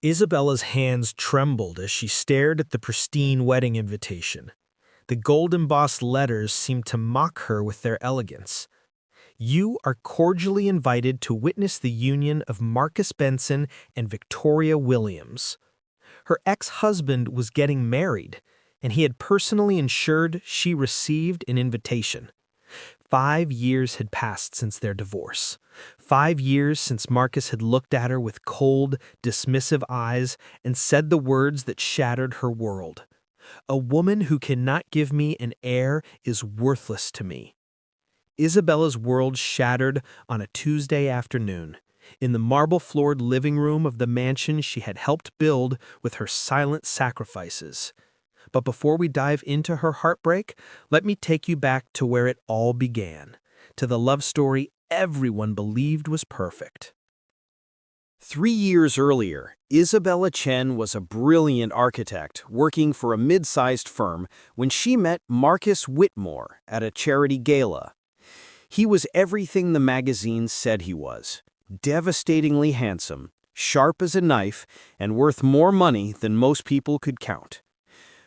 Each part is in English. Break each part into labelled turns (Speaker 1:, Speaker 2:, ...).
Speaker 1: Isabella's hands trembled as she stared at the pristine wedding invitation. The gold-embossed letters seemed to mock her with their elegance. You are cordially invited to witness the union of Marcus Benson and Victoria Williams. Her ex-husband was getting married, and he had personally ensured she received an invitation. 5 years had passed since their divorce. 5 years since Marcus had looked at her with cold, dismissive eyes and said the words that shattered her world. A woman who cannot give me an heir is worthless to me. Isabella's world shattered on a Tuesday afternoon, in the marble-floored living room of the mansion she had helped build with her silent sacrifices. But before we dive into her heartbreak, let me take you back to where it all began, to the love story everyone believed was perfect.
Speaker 2: 3 years earlier, Isabella Chen was a brilliant architect working for a mid-sized firm when she met Marcus Whitmore at a charity gala. He was everything the magazines said he was: devastatingly handsome, sharp as a knife, and worth more money than most people could count.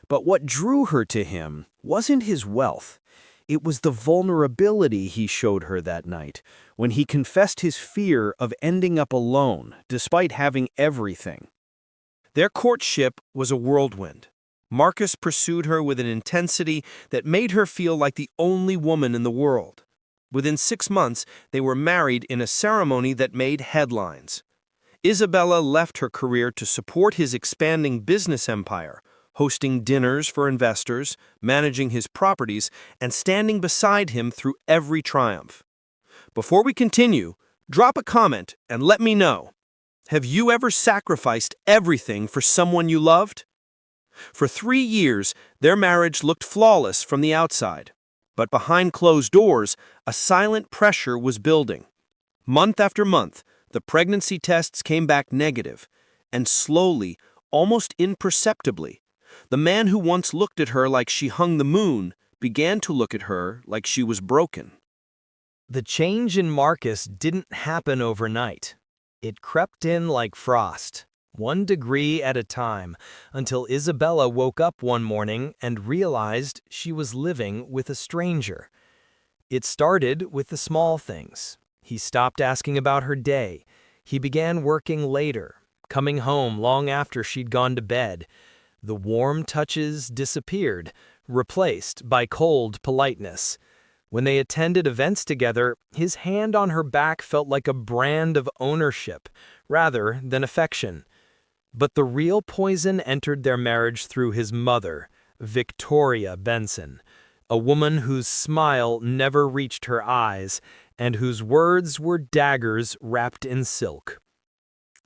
Speaker 2: But what drew her to him wasn't his wealth. It was the vulnerability he showed her that night, when he confessed his fear of ending up alone despite having everything.
Speaker 3: Their courtship was a whirlwind. Marcus pursued her with an intensity that made her feel like the only woman in the world. Within 6 months, they were married in a ceremony that made headlines. Isabella left her career to support his expanding business empire, hosting dinners for investors, managing his properties, and standing beside him through every triumph. Before we continue, drop a comment and let me know. Have you ever sacrificed everything for someone you loved? For 3 years, their marriage looked flawless from the outside. But behind closed doors, a silent pressure was building. Month after month, the pregnancy tests came back negative, and slowly, almost imperceptibly, the man who once looked at her like she hung the moon began to look at her like she was broken.
Speaker 4: The change in Marcus didn't happen overnight. It crept in like frost, 1 degree at a time, until Isabella woke up one morning and realized she was living with a stranger. It started with the small things. He stopped asking about her day. He began working later, coming home long after she'd gone to bed. The warm touches disappeared, replaced by cold politeness. When they attended events together, his hand on her back felt like a brand of ownership, rather than affection. But the real poison entered their marriage through his mother, Victoria Benson, a woman whose smile never reached her eyes and whose words were daggers wrapped in silk.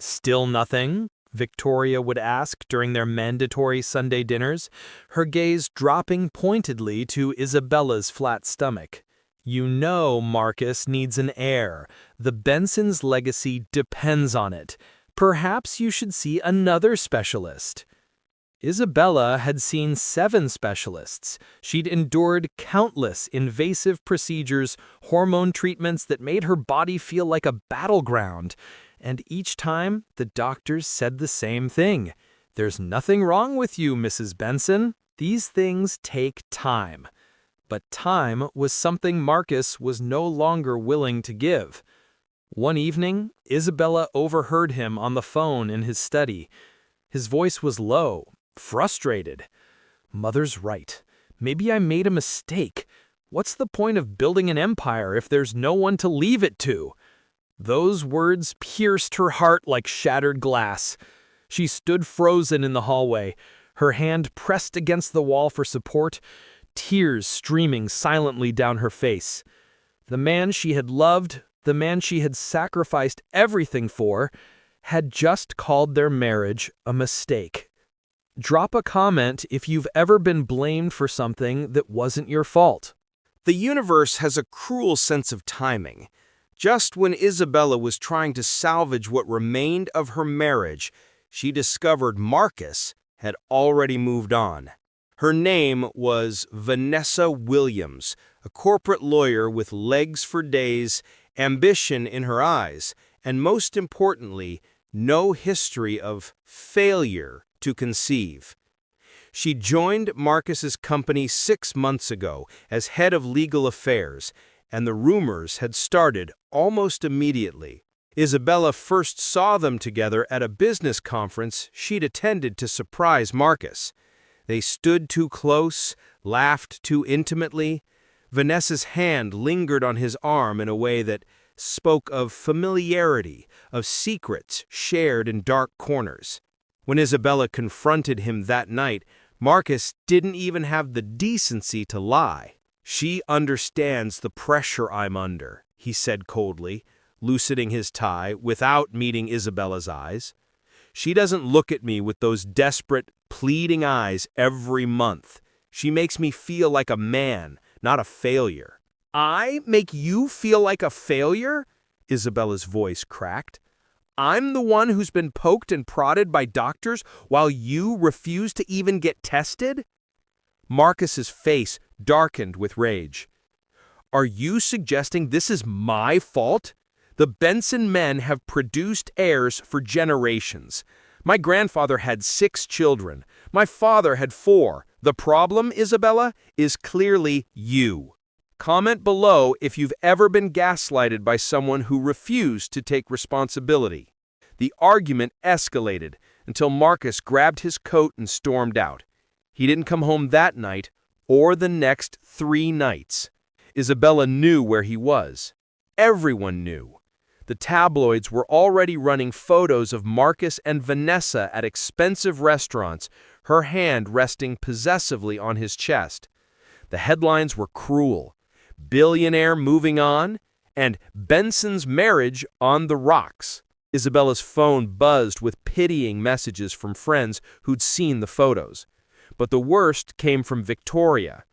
Speaker 4: "Still nothing?" Victoria would ask during their mandatory Sunday dinners, her gaze dropping pointedly to Isabella's flat stomach. "You know Marcus needs an heir. The Bensons' legacy depends on it. Perhaps you should see another specialist." Isabella had seen 7 specialists. She'd endured countless invasive procedures, hormone treatments that made her body feel like a battleground. And each time, the doctors said the same thing. "There's nothing wrong with you, Mrs. Benson. These things take time." But time was something Marcus was no longer willing to give. One evening, Isabella overheard him on the phone in his study. His voice was low, frustrated. "Mother's right. Maybe I made a mistake. What's the point of building an empire if there's no one to leave it to?" Those words pierced her heart like shattered glass. She stood frozen in the hallway, her hand pressed against the wall for support, tears streaming silently down her face. The man she had loved, the man she had sacrificed everything for, had just called their marriage a mistake. Drop a comment if you've ever been blamed for something that wasn't your fault.
Speaker 2: The universe has a cruel sense of timing. Just when Isabella was trying to salvage what remained of her marriage, she discovered Marcus had already moved on. Her name was Vanessa Williams, a corporate lawyer with legs for days, ambition in her eyes, and most importantly, no history of failure to conceive. She joined Marcus's company 6 months ago as head of legal affairs, and the rumors had started almost immediately. Isabella first saw them together at a business conference she'd attended to surprise Marcus. They stood too close, laughed too intimately. Vanessa's hand lingered on his arm in a way that spoke of familiarity, of secrets shared in dark corners. When Isabella confronted him that night, Marcus didn't even have the decency to lie. "She understands the pressure I'm under," he said coldly, loosening his tie without meeting Isabella's eyes. "She doesn't look at me with those desperate, pleading eyes every month. She makes me feel like a man, not a failure." "I make you feel like a failure?" Isabella's voice cracked. "I'm the one who's been poked and prodded by doctors while you refuse to even get tested?" Marcus's face darkened with rage. "Are you suggesting this is my fault? The Benson men have produced heirs for generations. My grandfather had 6 children. My father had 4. The problem, Isabella, is clearly you. Comment below if you've ever been gaslighted by someone who refused to take responsibility." The argument escalated until Marcus grabbed his coat and stormed out. He didn't come home that night or the next 3 nights. Isabella knew where he was. Everyone knew. The tabloids were already running photos of Marcus and Vanessa at expensive restaurants, her hand resting possessively on his chest. The headlines were cruel. "Billionaire moving on," and "Benson's marriage on the rocks." Isabella's phone buzzed with pitying messages from friends who'd seen the photos. But the worst came from Victoria.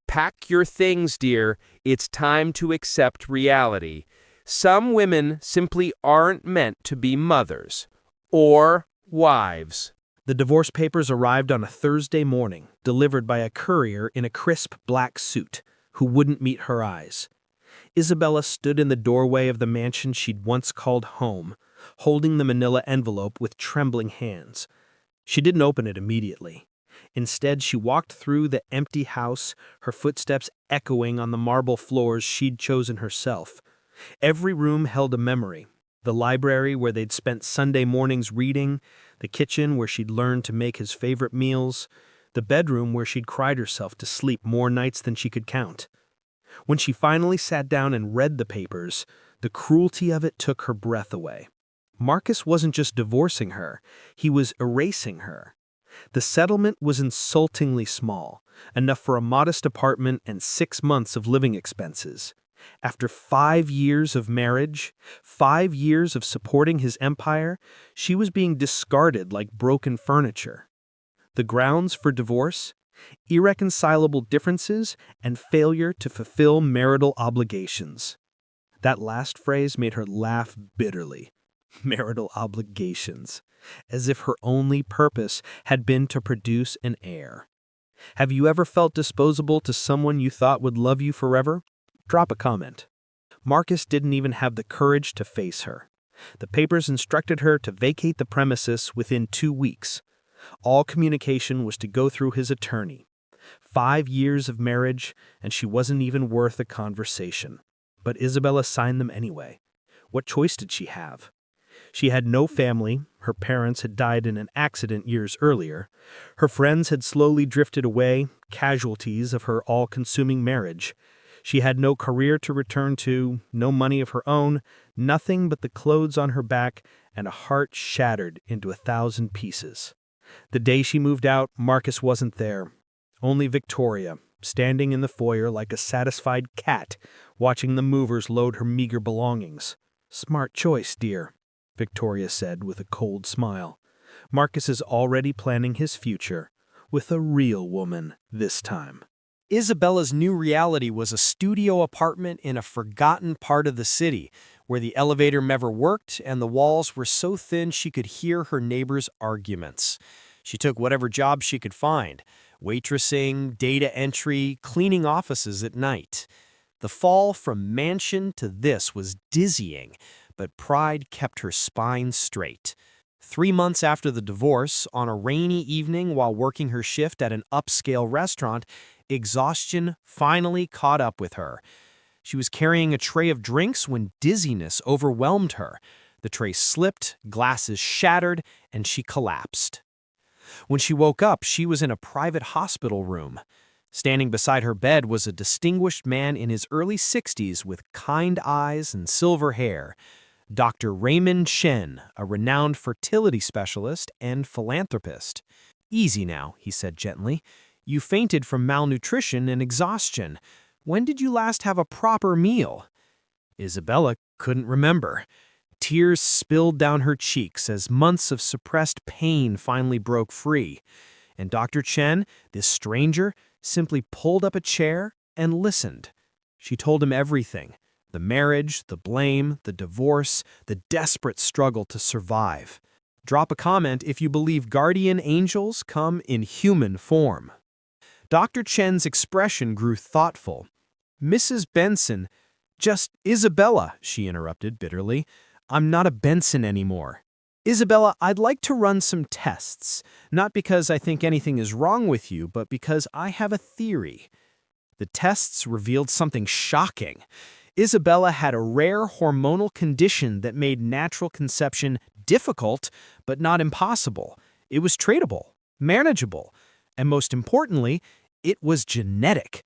Speaker 2: "Pack your things, dear. It's time to accept reality. Some women simply aren't meant to be mothers or wives."
Speaker 1: The divorce papers arrived on a Thursday morning, delivered by a courier in a crisp black suit, who wouldn't meet her eyes. Isabella stood in the doorway of the mansion she'd once called home, holding the manila envelope with trembling hands. She didn't open it immediately. Instead, she walked through the empty house, her footsteps echoing on the marble floors she'd chosen herself. Every room held a memory. The library where they'd spent Sunday mornings reading, the kitchen where she'd learned to make his favorite meals, the bedroom where she'd cried herself to sleep more nights than she could count. When she finally sat down and read the papers, the cruelty of it took her breath away. Marcus wasn't just divorcing her, he was erasing her. The settlement was insultingly small, enough for a modest apartment and 6 months of living expenses. After 5 years of marriage, 5 years of supporting his empire, she was being discarded like broken furniture. The grounds for divorce? Irreconcilable differences and failure to fulfill marital obligations. That last phrase made her laugh bitterly. Marital obligations. As if her only purpose had been to produce an heir. Have you ever felt disposable to someone you thought would love you forever? Drop a comment. Marcus didn't even have the courage to face her. The papers instructed her to vacate the premises within 2 weeks. All communication was to go through his attorney. 5 years of marriage, and she wasn't even worth a conversation. But Isabella signed them anyway. What choice did she have? She had no family. Her parents had died in an accident years earlier. Her friends had slowly drifted away, casualties of her all-consuming marriage. She had no career to return to, no money of her own, nothing but the clothes on her back and a heart shattered into 1,000 pieces. The day she moved out, Marcus wasn't there. Only Victoria, standing in the foyer like a satisfied cat, watching the movers load her meager belongings. "Smart choice, dear," Victoria said with a cold smile. "Marcus is already planning his future, with a real woman this time."
Speaker 4: Isabella's new reality was a studio apartment in a forgotten part of the city, where the elevator never worked and the walls were so thin she could hear her neighbors' arguments. She took whatever job she could find, waitressing, data entry, cleaning offices at night. The fall from mansion to this was dizzying,
Speaker 2: but pride kept her spine straight. 3 months after the divorce, on a rainy evening while working her shift at an upscale restaurant, exhaustion finally caught up with her. She was carrying a tray of drinks when dizziness overwhelmed her. The tray slipped, glasses shattered, and she collapsed. When she woke up, she was in a private hospital room. Standing beside her bed was a distinguished man in his early 60s with kind eyes and silver hair. Dr. Raymond Chen, a renowned fertility specialist and philanthropist. "Easy now," he said gently. "You fainted from malnutrition and exhaustion. When did you last have a proper meal?" Isabella couldn't remember. Tears spilled down her cheeks as months of suppressed pain finally broke free. And Dr. Chen, this stranger, simply pulled up a chair and listened. She told him everything: the marriage, the blame, the divorce, the desperate struggle to survive. Drop a comment if you believe guardian angels come in human form. Dr. Chen's expression grew thoughtful. "Mrs. Benson, just Isabella," she interrupted bitterly. "I'm not a Benson anymore. Isabella, I'd like to run some tests, not because I think anything is wrong with you, but because I have a theory." The tests revealed something shocking. Isabella had a rare hormonal condition that made natural conception difficult, but not impossible. It was treatable, manageable, and most importantly, it was genetic,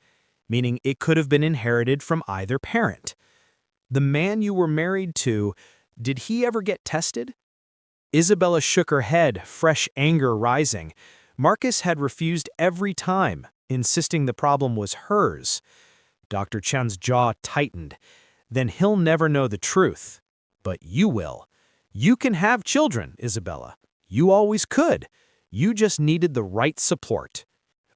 Speaker 2: meaning it could have been inherited from either parent. "The man you were married to, did he ever get tested?" Isabella shook her head, fresh anger rising. Marcus had refused every time, insisting the problem was hers. Dr. Chen's jaw tightened. "Then he'll never know the truth. But you will. You can have children, Isabella. You always could. You just needed the right support."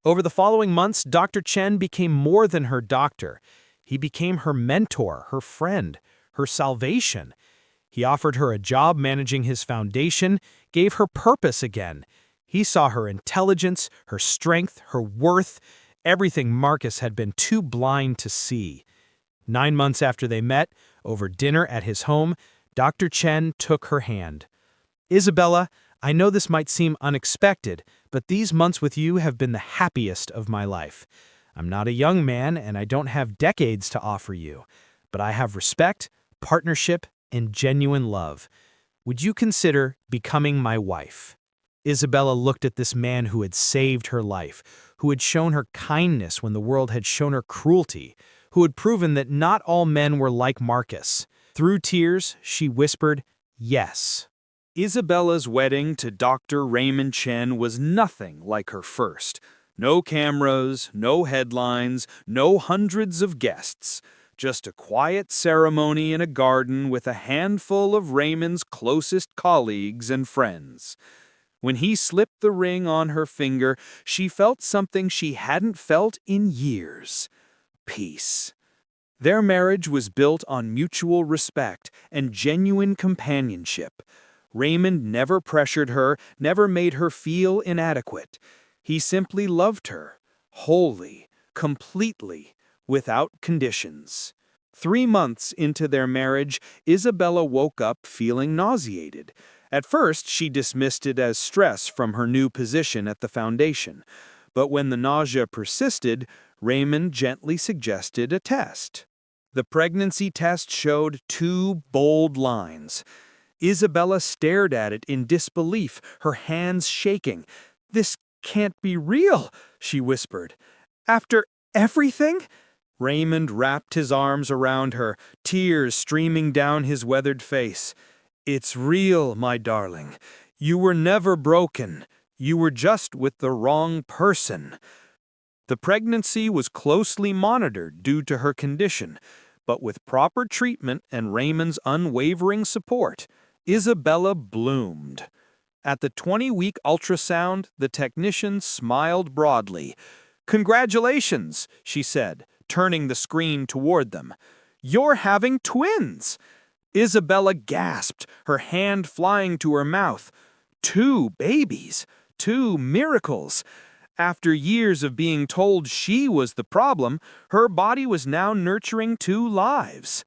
Speaker 2: Over the following months, Dr. Chen became more than her doctor. He became her mentor, her friend, her salvation. He offered her a job managing his foundation, gave her purpose again. He saw her intelligence, her strength, her worth, everything Marcus had been too blind to see. 9 months after they met, over dinner at his home, Dr. Chen took her hand. "Isabella, I know this might seem unexpected, but these months with you have been the happiest of my life. I'm not a young man and I don't have decades to offer you, but I have respect, partnership, and genuine love. Would you consider becoming my wife?" Isabella looked at this man who had saved her life, who had shown her kindness when the world had shown her cruelty, who had proven that not all men were like Marcus. Through tears, she whispered, "Yes."
Speaker 3: Isabella's wedding to Dr. Raymond Chen was nothing like her first. No cameras, no headlines, no hundreds of guests. Just a quiet ceremony in a garden with a handful of Raymond's closest colleagues and friends. When he slipped the ring on her finger, she felt something she hadn't felt in years: peace. Their marriage was built on mutual respect and genuine companionship. Raymond never pressured her, never made her feel inadequate. He simply loved her, wholly, completely, without conditions. 3 months into their marriage, Isabella woke up feeling nauseated. At first, she dismissed it as stress from her new position at the foundation. But when the nausea persisted, Raymond gently suggested a test. The pregnancy test showed 2 bold lines. Isabella stared at it in disbelief, her hands shaking. "This can't be real," she whispered. "After everything?" Raymond wrapped his arms around her, tears streaming down his weathered face. "It's real, my darling. You were never broken. You were just with the wrong person." The pregnancy was closely monitored due to her condition, but with proper treatment and Raymond's unwavering support, Isabella bloomed. At the 20-week ultrasound, the technician smiled broadly. "Congratulations," she said, turning the screen toward them. "You're having twins." Isabella gasped, her hand flying to her mouth. 2 babies, 2 miracles. After years of being told she was the problem, her body was now nurturing 2 lives.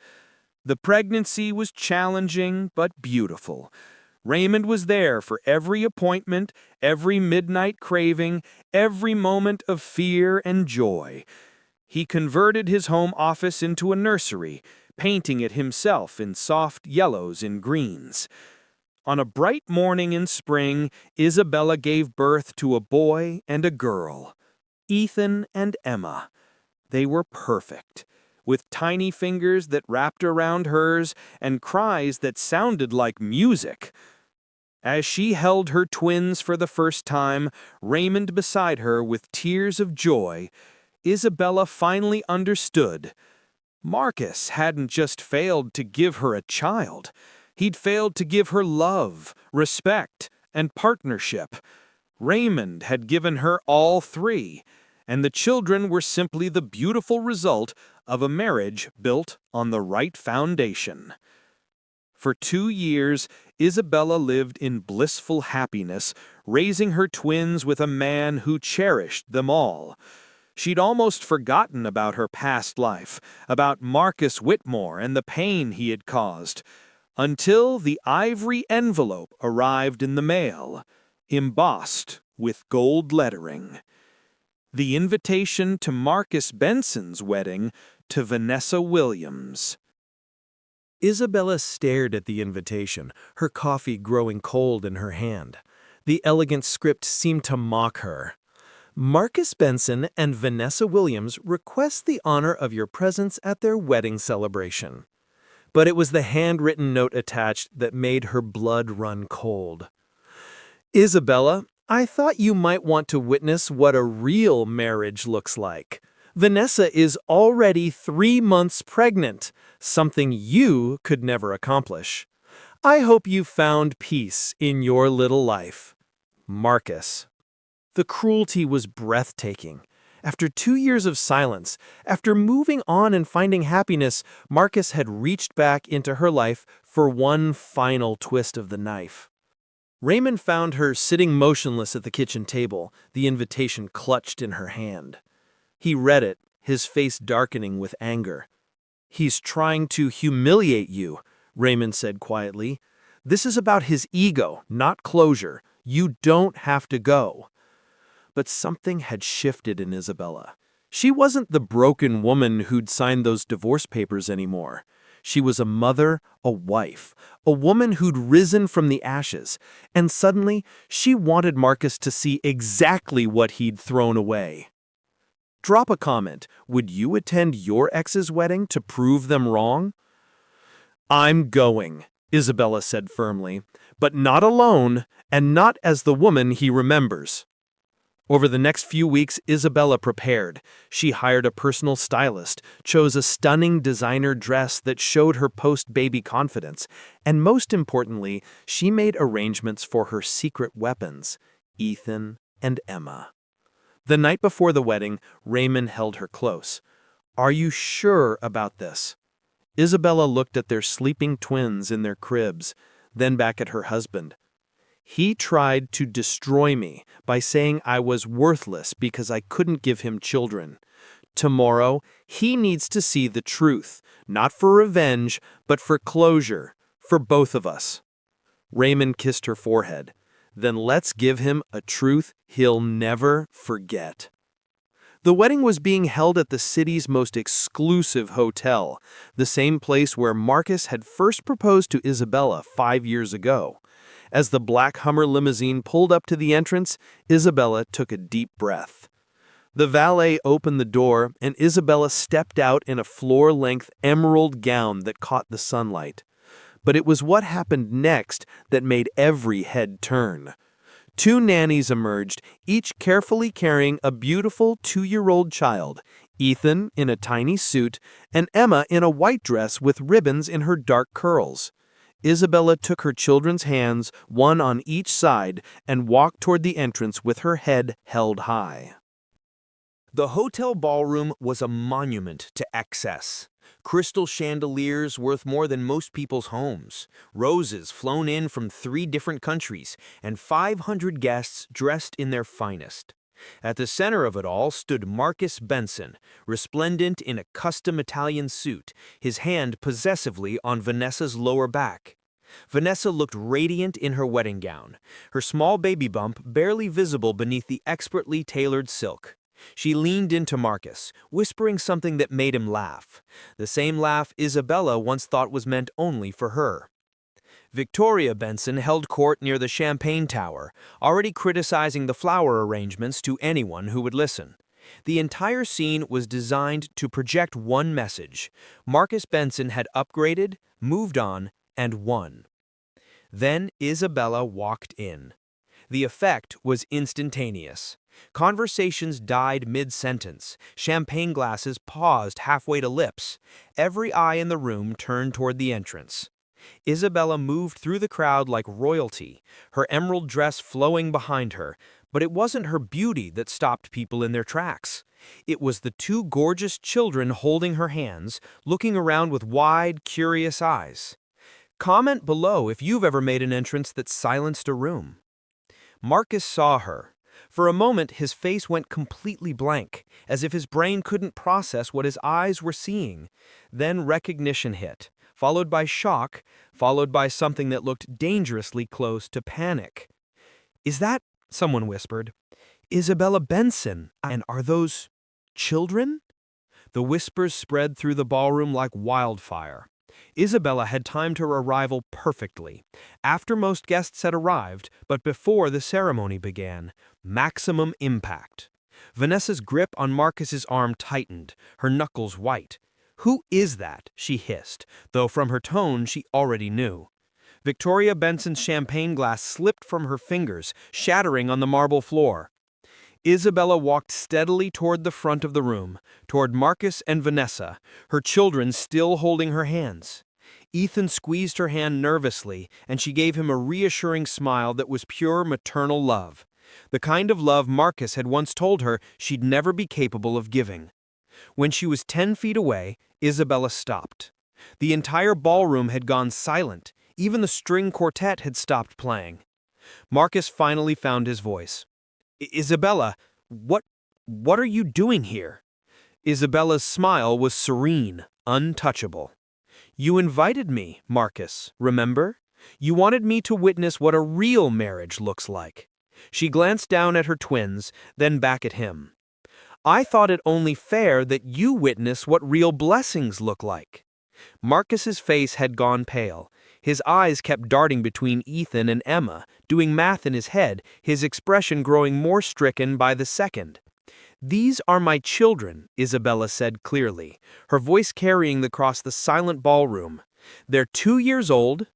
Speaker 3: The pregnancy was challenging but beautiful. Raymond was there for every appointment, every midnight craving, every moment of fear and joy. He converted his home office into a nursery, painting it himself in soft yellows and greens. On a bright morning in spring, Isabella gave birth to a boy and a girl, Ethan and Emma. They were perfect, with tiny fingers that wrapped around hers and cries that sounded like music. As she held her twins for the first time, Raymond beside her with tears of joy, Isabella finally understood. Marcus hadn't just failed to give her a child. He'd failed to give her love, respect, and partnership. Raymond had given her all three, and the children were simply the beautiful result of a marriage built on the right foundation. For 2 years, Isabella lived in blissful happiness, raising her twins with a man who cherished them all. She'd almost forgotten about her past life, about Marcus Whitmore and the pain he had caused, until the ivory envelope arrived in the mail, embossed with gold lettering. The invitation to Marcus Benson's wedding to Vanessa Williams.
Speaker 2: Isabella stared at the invitation, her coffee growing cold in her hand. The elegant script seemed to mock her. Marcus Benson and Vanessa Williams request the honor of your presence at their wedding celebration. But it was the handwritten note attached that made her blood run cold. Isabella, I thought you might want to witness what a real marriage looks like. Vanessa is already 3 months pregnant, something you could never accomplish. I hope you found peace in your little life. Marcus. The cruelty was breathtaking. After 2 years of silence, after moving on and finding happiness, Marcus had reached back into her life for one final twist of the knife. Raymond found her sitting motionless at the kitchen table, the invitation clutched in her hand. He read it, his face darkening with anger. He's trying to humiliate you, Raymond said quietly. This is about his ego, not closure. You don't have to go. But something had shifted in Isabella. She wasn't the broken woman who'd signed those divorce papers anymore. She was a mother, a wife, a woman who'd risen from the ashes, and suddenly she wanted Marcus to see exactly what he'd thrown away. Drop a comment. Would you attend your ex's wedding to prove them wrong? I'm going, Isabella said firmly, but not alone, and not as the woman he remembers. Over the next few weeks, Isabella prepared. She hired a personal stylist, chose a stunning designer dress that showed her post-baby confidence, and most importantly, she made arrangements for her secret weapons, Ethan and Emma. The night before the wedding, Raymond held her close. Are you sure about this? Isabella looked at their sleeping twins in their cribs, then back at her husband. He tried to destroy me by saying I was worthless because I couldn't give him children. Tomorrow, he needs to see the truth, not for revenge, but for closure, for both of us. Raymond kissed her forehead. Then let's give him a truth he'll never forget. The wedding was being held at the city's most exclusive hotel, the same place where Marcus had first proposed to Isabella 5 years ago. As the black Hummer limousine pulled up to the entrance, Isabella took a deep breath. The valet opened the door, and Isabella stepped out in a floor-length emerald gown that caught the sunlight. But it was what happened next that made every head turn. 2 nannies emerged, each carefully carrying a beautiful 2-year-old child, Ethan in a tiny suit, and Emma in a white dress with ribbons in her dark curls. Isabella took her children's hands, one on each side, and walked toward the entrance with her head held high.
Speaker 4: The hotel ballroom was a monument to excess. Crystal chandeliers worth more than most people's homes, roses flown in from 3 different countries, and 500 guests dressed in their finest.
Speaker 3: At the center of it all stood Marcus Benson, resplendent in a custom Italian suit, his hand possessively on Vanessa's lower back. Vanessa looked radiant in her wedding gown, her small baby bump barely visible beneath the expertly tailored silk. She leaned into Marcus, whispering something that made him laugh, the same laugh Isabella once thought was meant only for her. Victoria Benson held court near the Champagne Tower, already criticizing the flower arrangements to anyone who would listen. The entire scene was designed to project one message: Marcus Benson had upgraded, moved on, and won. Then Isabella walked in. The effect was instantaneous. Conversations died mid-sentence. Champagne glasses paused halfway to lips. Every eye in the room turned toward the entrance. Isabella moved through the crowd like royalty, her emerald dress flowing behind her, but it wasn't her beauty that stopped people in their tracks. It was the two gorgeous children holding her hands, looking around with wide, curious eyes. Comment below if you've ever made an entrance that silenced a room. Marcus saw her. For a moment, his face went completely blank, as if his brain couldn't process what his eyes were seeing. Then recognition hit, followed by shock, followed by something that looked dangerously close to panic. "Is that," someone whispered, "Isabella Benson? And are those children?" The whispers spread through the ballroom like wildfire. Isabella had timed her arrival perfectly, after most guests had arrived, but before the ceremony began. Maximum impact. Vanessa's grip on Marcus's arm tightened, her knuckles white. "Who is that?" she hissed, though from her tone she already knew. Victoria Benson's champagne glass slipped from her fingers, shattering on the marble floor. Isabella walked steadily toward the front of the room, toward Marcus and Vanessa, her children still holding her hands. Ethan squeezed her hand nervously, and she gave him a reassuring smile that was pure maternal love, the kind of love Marcus had once told her she'd never be capable of giving. When she was 10 feet away, Isabella stopped. The entire ballroom had gone silent. Even the string quartet had stopped playing. Marcus finally found his voice. "Isabella, what are you doing here?" Isabella's smile was serene, untouchable. "You invited me, Marcus, remember? You wanted me to witness what a real marriage looks like." She glanced down at her twins, then back at him. "I thought it only fair that you witness what real blessings look like." Marcus's face had gone pale. His eyes kept darting between Ethan and Emma, doing math in his head, his expression growing more stricken by the second. "These are my children," Isabella said clearly, her voice carrying across the silent ballroom. "They're 2 years old."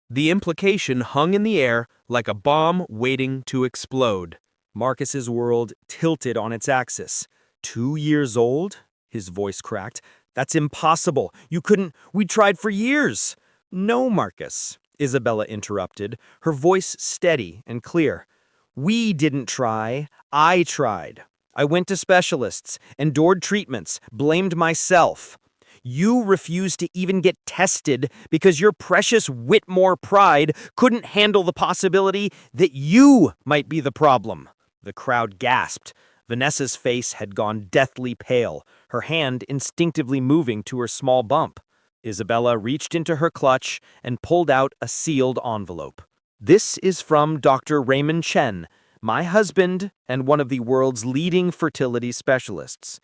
Speaker 3: The implication hung in the air like a bomb waiting to explode. Marcus's world tilted on its axis. 2 years old? His voice cracked. "That's impossible. You couldn't. We tried for years." "No, Marcus," Isabella interrupted, her voice steady and clear. "We didn't try. I tried. I went to specialists, endured treatments, blamed myself. You refused to even get tested because your precious Whitmore pride couldn't handle the possibility that you might be the problem." The crowd gasped. Vanessa's face had gone deathly pale, her hand instinctively moving to her small bump. Isabella reached into her clutch and pulled out a sealed envelope. "This is from Dr. Raymond Chen, my husband and one of the world's leading fertility specialists.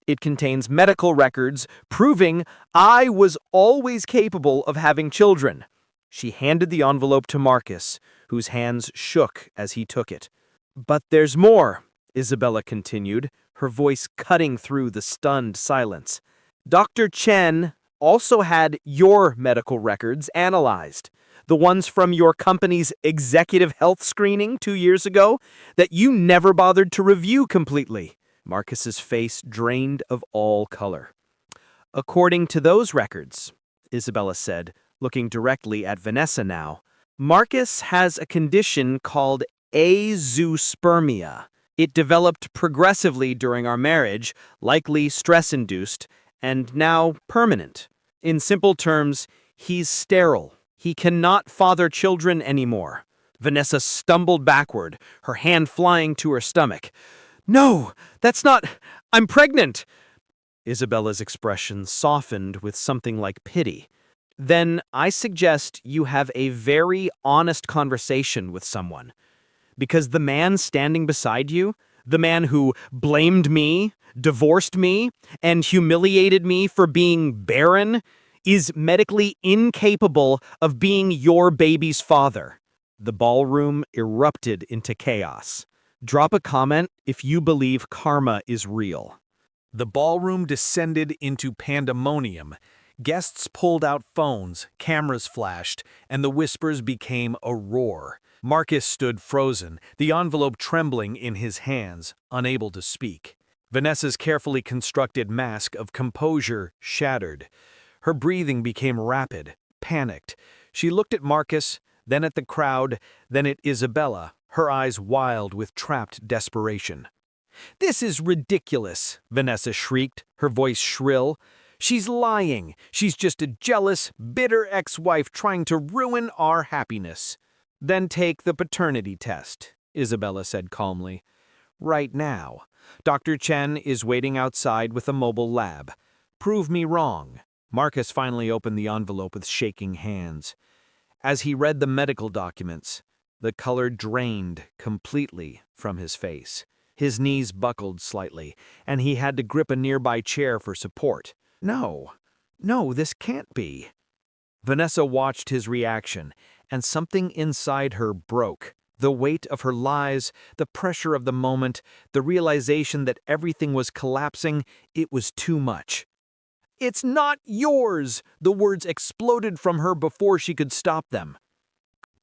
Speaker 3: It contains medical records proving I was always capable of having children." She handed the envelope to Marcus, whose hands shook as he took it. "But there's more," Isabella continued, her voice cutting through the stunned silence. "Dr. Chen also had your medical records analyzed, the ones from your company's executive health screening 2 years ago that you never bothered to review completely." Marcus's face drained of all color. "According to those records," Isabella said, looking directly at Vanessa now, "Marcus has a condition called azoospermia. It developed progressively during our marriage, likely stress-induced, and now permanent. In simple terms, he's sterile. He cannot father children anymore." Vanessa stumbled backward, her hand flying to her stomach.
Speaker 2: No, that's not. I'm pregnant. Isabella's expression softened with something like pity. Then I suggest you have a very honest conversation with someone. Because the man standing beside you, the man who blamed me, divorced me, and humiliated me for being barren, is medically incapable of being your baby's father. The ballroom erupted into chaos. Drop a comment if you believe karma is real. The ballroom descended into pandemonium. Guests pulled out phones, cameras flashed, and the whispers became a roar. Marcus stood frozen, the envelope trembling in his hands, unable to speak. Vanessa's carefully constructed mask of composure shattered. Her breathing became rapid, panicked. She looked at Marcus, then at the crowd, then at Isabella, her eyes wild with trapped desperation. "This is ridiculous," Vanessa shrieked, her voice shrill. "She's lying. She's just a jealous, bitter ex-wife trying to ruin our happiness." "Then take the paternity test," Isabella said calmly. "Right now. Dr. Chen is waiting outside with a mobile lab. Prove me wrong." Marcus finally opened the envelope with shaking hands. As he read the medical documents, the color drained completely from his face. His knees buckled slightly, and he had to grip a nearby chair for support. No, this can't be. Vanessa watched his reaction, and something inside her broke. The weight of her lies, the pressure of the moment, the realization that everything was collapsing, it was too much. "It's not yours!" The words exploded from her before she could stop them.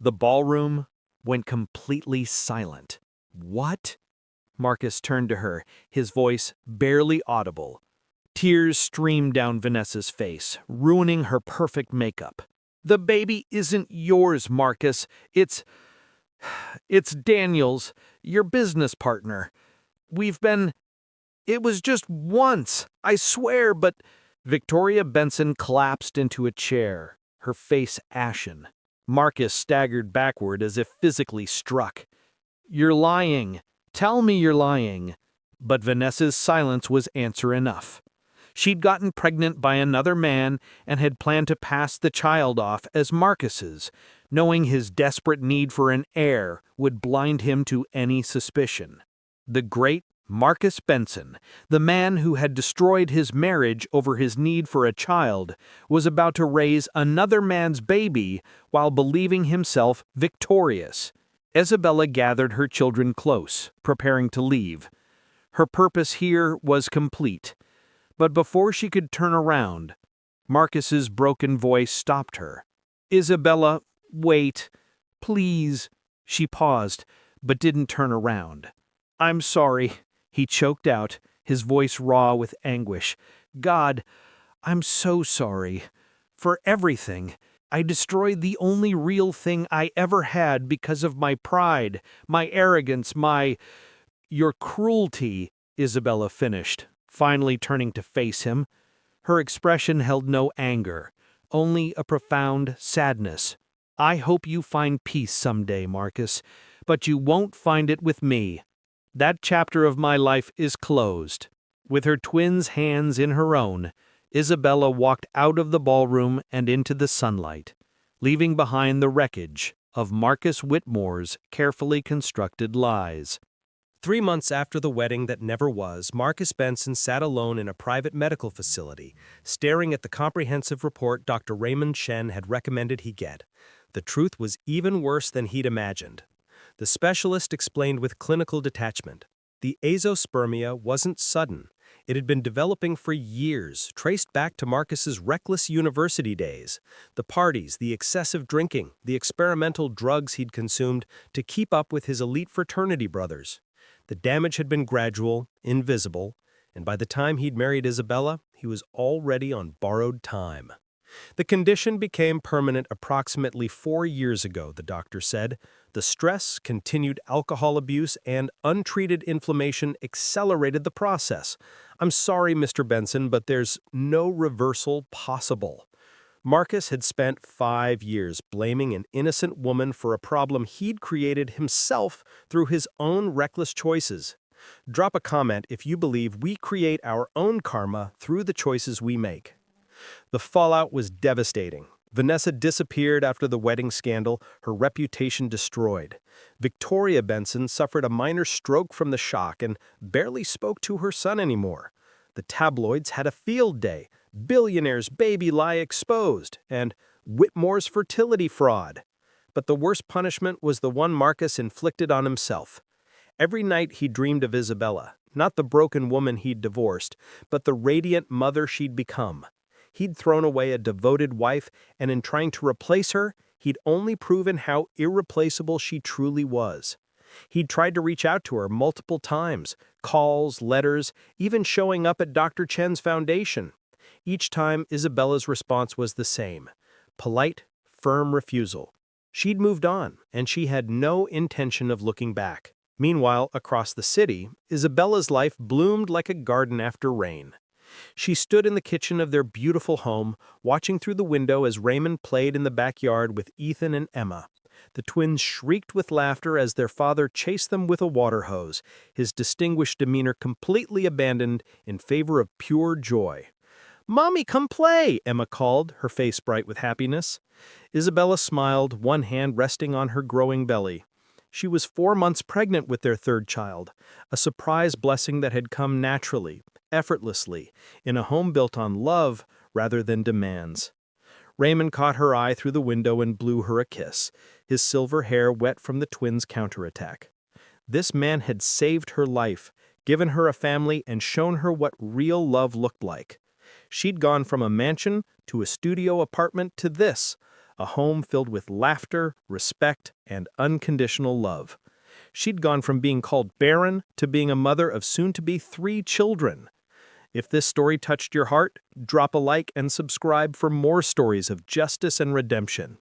Speaker 2: The ballroom went completely silent. "What?" Marcus turned to her, his voice barely audible. Tears streamed down Vanessa's face, ruining her perfect makeup. "The baby isn't yours, Marcus. It's Daniel's, your business partner. It was just once, I swear, but..." Victoria Benson collapsed into a chair, her face ashen. Marcus staggered backward as if physically struck. "You're lying. Tell me you're lying." But Vanessa's silence was answer enough. She'd gotten pregnant by another man and had planned to pass the child off as Marcus's, knowing his desperate need for an heir would blind him to any suspicion. The great Marcus Benson, the man who had destroyed his marriage over his need for a child, was about to raise another man's baby while believing himself victorious. Isabella gathered her children close, preparing to leave. Her purpose here was complete. But before she could turn around, Marcus's broken voice stopped her. "Isabella, wait. Please." She paused, but didn't turn around. "I'm sorry," he choked out, his voice raw with anguish. "God, I'm so sorry. For everything. I destroyed the only real thing I ever had because of my pride, my arrogance, your cruelty," Isabella finished, finally turning to face him. Her expression held no anger, only a profound sadness. "I hope you find peace someday, Marcus, but you won't find it with me. That chapter of my life is closed." With her twins' hands in her own, Isabella walked out of the ballroom and into the sunlight, leaving behind the wreckage of Marcus Whitmore's carefully constructed lies.
Speaker 3: 3 months after the wedding that never was, Marcus Benson sat alone in a private medical facility, staring at the comprehensive report Dr. Raymond Shen had recommended he get. The truth was even worse than he'd imagined. The specialist explained with clinical detachment. The azoospermia wasn't sudden. It had been developing for years, traced back to Marcus's reckless university days. The parties, the excessive drinking, the experimental drugs he'd consumed to keep up with his elite fraternity brothers. The damage had been gradual, invisible, and by the time he'd married Isabella, he was already on borrowed time. The condition became permanent approximately 4 years ago, the doctor said. The stress, continued alcohol abuse, and untreated inflammation accelerated the process. "I'm sorry, Mr. Benson, but there's no reversal possible." Marcus had spent 5 years blaming an innocent woman for a problem he'd created himself through his own reckless choices.
Speaker 2: Drop a comment if you believe we create our own karma through the choices we make. The fallout was devastating. Vanessa disappeared after the wedding scandal, her reputation destroyed. Victoria Benson suffered a minor stroke from the shock and barely spoke to her son anymore. The tabloids had a field day, billionaire's baby lie exposed, and Whitmore's fertility fraud. But the worst punishment was the one Marcus inflicted on himself. Every night he dreamed of Isabella, not the broken woman he'd divorced, but the radiant mother she'd become. He'd thrown away a devoted wife, and in trying to replace her, he'd only proven how irreplaceable she truly was. He'd tried to reach out to her multiple times, calls, letters, even showing up at Dr. Chen's foundation. Each time, Isabella's response was the same: polite, firm refusal. She'd moved on, and she had no intention of looking back. Meanwhile, across the city, Isabella's life bloomed like a garden after rain. She stood in the kitchen of their beautiful home, watching through the window as Raymond played in the backyard with Ethan and Emma. The twins shrieked with laughter as their father chased them with a water hose, his distinguished demeanor completely abandoned in favor of pure joy. "Mommy, come play," Emma called, her face bright with happiness. Isabella smiled, one hand resting on her growing belly. She was 4 months pregnant with their third child, a surprise blessing that had come naturally, effortlessly, in a home built on love rather than demands. Raymond caught her eye through the window and blew her a kiss, his silver hair wet from the twins' counterattack. This man had saved her life, given her a family, and shown her what real love looked like. She'd gone from a mansion to a studio apartment to this, a home filled with laughter, respect, and unconditional love. She'd gone from being called barren to being a mother of soon-to-be 3 children. If this story touched your heart, drop a like and subscribe for more stories of justice and redemption.